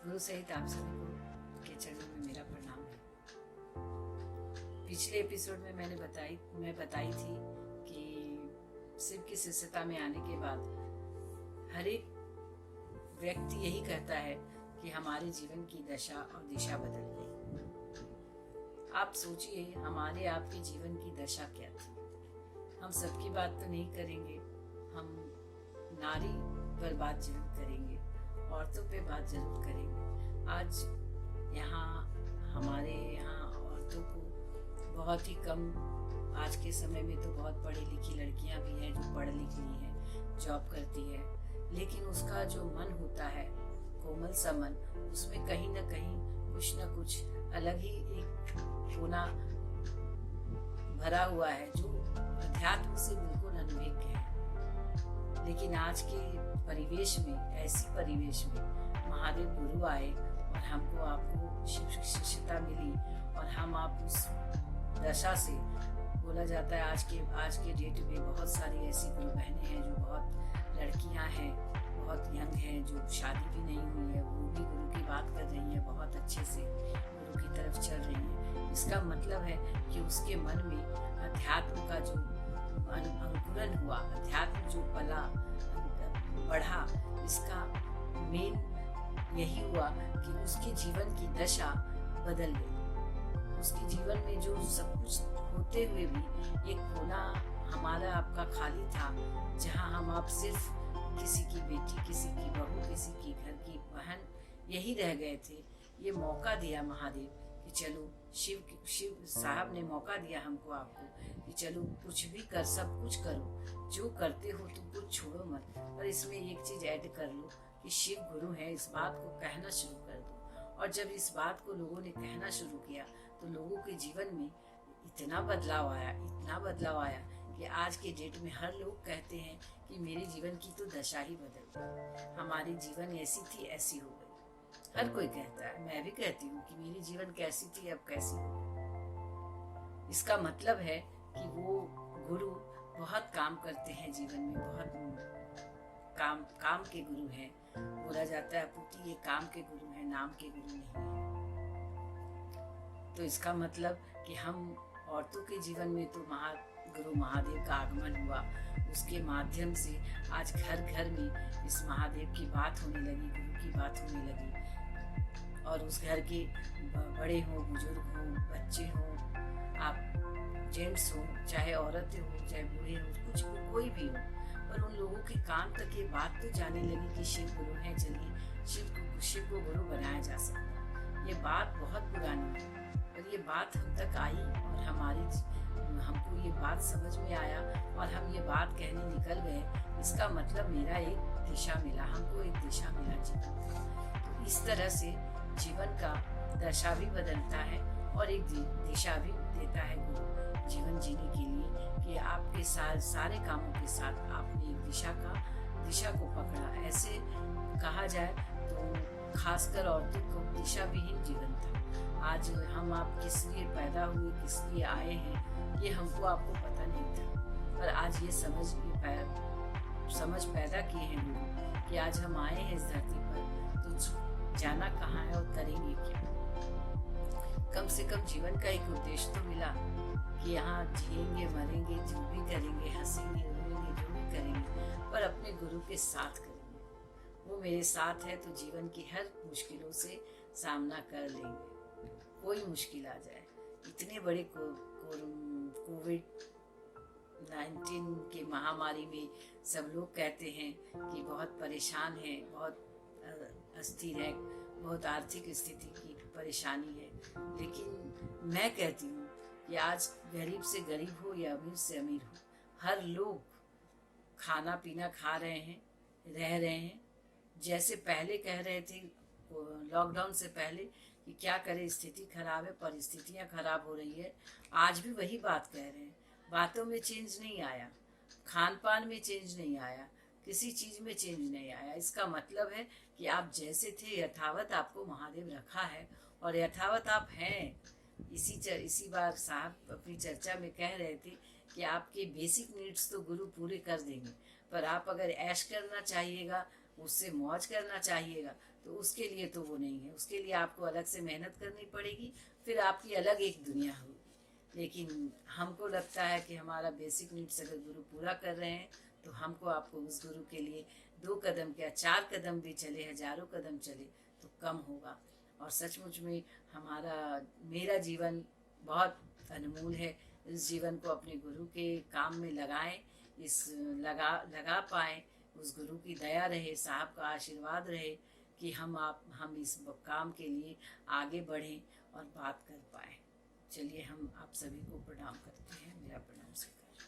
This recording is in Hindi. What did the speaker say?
गुरु सहित आप सभी को के चरणों में मेरा प्रणाम है। पिछले एपिसोड में मैं बताई थी कि शिव की शिष्यता में आने के बाद हर एक व्यक्ति यही कहता है कि हमारे जीवन की दशा और दिशा बदल गई। आप सोचिए हमारे आपके जीवन की दशा क्या थी। हम सबकी बात तो नहीं करेंगे, हम नारी पर बात जरूर करेंगे, औरतों पे बात जरूर करेंगे। आज हमारे यहाँ औरतों को बहुत ही कम, आज के समय में तो बहुत पढ़ी लिखी लड़कियां भी हैं जो पढ़ लिख ली हैं, जॉब करती है, लेकिन उसका जो मन होता है, कोमल सा मन, उसमें कहीं ना कहीं कुछ न कुछ अलग ही एक कोना भरा हुआ है जो अध्यात्म से बिल्कुल अनभिज्ञ है। लेकिन आज के परिवेश में, ऐसी परिवेश में महादेव गुरु आए और हमको आपको शिव शिष्यता मिली और हम आप उस दशा से, बोला जाता है आज के डेट में बहुत सारी ऐसी गुरु बहनें हैं जो बहुत लड़कियां हैं, बहुत यंग हैं, जो शादी भी नहीं हुई है, वो भी गुरु की बात कर रही हैं, बहुत अच्छे से गुरु की तरफ चल रही हैं। इसका मतलब है कि उसके मन में अध्यात्म का जो अंकुरन हुआ, अध्यात्म जो पला बढ़ा, इसका मेन यही हुआ कि उसके जीवन की दशा बदल गई। उसके जीवन में जो सब कुछ होते हुए भी एक कोना हमारा आपका खाली था, जहां हम आप सिर्फ किसी की बेटी, किसी की बहू, किसी की घर की बहन यही रह गए थे। ये मौका दिया महादेव कि चलो, शिव साहब ने मौका दिया हमको आपको कि चलो कुछ भी कर, सब कुछ करो, जो करते हो तुम कुछ छोड़ो मत। पर इसमें एक चीज ऐड कर लो कि शिव गुरु है, इस बात को कहना शुरू कर दो। और जब इस बात को लोगों ने कहना शुरू किया तो लोगों के जीवन में इतना बदलाव आया कि आज के डेट में हर लोग कहते हैं कि मेरे जीवन की तो दशा ही बदल गई, हमारी जीवन ऐसी थी ऐसी हो गई। हर कोई कहता है, मैं भी कहती हूँ कि मेरी जीवन कैसी थी अब कैसी हो गई। इसका मतलब है कि वो गुरु बहुत काम करते हैं जीवन में, बहुत काम के गुरु हैं। बोला जाता है पुटी ये काम के गुरु हैं, नाम के गुरु नहीं है। तो इसका मतलब कि हम औरतों के जीवन में तो गुरु महादेव का आगमन हुआ, उसके माध्यम से आज घर घर में इस महादेव की बात होने लगी, गुरु की बात होने लगी। और उस घर के बड़े हों, बुजुर्ग हों, बच्चे हों, आप जेंट्स हों, चाहे औरतें हों, चाहे बूढ़े हों, कुछ कोई भी हो, पर उन लोगों के कान तक ये बात तो जाने लगी कि शिव गुरु हैं, चलिए शिव को गुरु बनाया जा सकता है। ये बात बहुत पुरानी है, और ये बात हम तक आई और हमको ये बात समझ में आया और हम ये बात कहने निकल गए। इसका मतलब मेरा एक दिशा मिला, हमको एक दिशा मिला जीवन। तो इस तरह से जीवन का दशा भी बदलता है और एक दिशा भी देता है गुरु जीवन जीने के लिए, कि आपके सारे कामों के साथ आपने एक दिशा को पकड़ा। ऐसे कहा जाए तो खासकर औरतों को दिशा विहीन जीवन था। आज हम आप किस लिए पैदा हुए, किस लिए आए हैं, ये हमको आपको पता नहीं था, पर आज ये समझ पैदा किए हैं गुरु कि आज हम आए हैं इस धरती पर, तो जाना कहाँ है और करेंगे क्या। कम से कम जीवन का एक उद्देश्य तो मिला कि यहाँ जिएंगे, मरेंगे, जो भी करेंगे, हंसेंगे, रोएंगे, जो भी करेंगे, पर अपने गुरु के साथ करेंगे। वो मेरे साथ है तो जीवन की हर मुश्किलों से सामना कर लेंगे। कोई मुश्किल आ जाए, इतने बड़े कोविड-19 के महामारी में सब लोग कहते हैं कि बहुत परेशान हैं, बहुत अस्थिर है, बहुत आर्थिक स्थिति की परेशानी है, लेकिन मैं कहती हूँ कि आज गरीब से गरीब हो या अमीर से अमीर हो, हर लोग खाना पीना खा रहे हैं, रह रहे हैं। जैसे पहले कह रहे थे लॉकडाउन से पहले कि क्या करें, स्थिति खराब है, परिस्थितियां खराब हो रही है, आज भी वही बात कह रहे हैं। बातों में चेंज नहीं आया, खान पान में चेंज नहीं आया, किसी चीज में चेंज नहीं आया। इसका मतलब है कि आप जैसे थे यथावत आपको महादेव रखा है और यथावत आप हैं। इसी बार साहब अपनी चर्चा में कह रहे थे कि आपके बेसिक नीड्स तो गुरु पूरे कर देंगे, पर आप अगर ऐश करना चाहिएगा, उससे मौज करना चाहिएगा, तो उसके लिए तो वो नहीं है, उसके लिए आपको अलग से मेहनत करनी पड़ेगी, फिर आपकी अलग एक दुनिया होगी। लेकिन हमको लगता है कि हमारा बेसिक नीड्स अगर गुरु पूरा कर रहे हैं तो हमको आपको उस गुरु के लिए 2 कदम क्या 4 कदम भी चले, हजारों कदम चले तो कम होगा। और सचमुच में मेरा जीवन बहुत अनमोल है। इस जीवन को अपने गुरु के काम में लगाएं, लगा पाएं, उस गुरु की दया रहे, साहब का आशीर्वाद रहे कि हम इस काम के लिए आगे बढ़ें और बात कर पाएं। चलिए हम आप सभी को प्रणाम करते हैं, मेरा प्रणाम स्वीकार।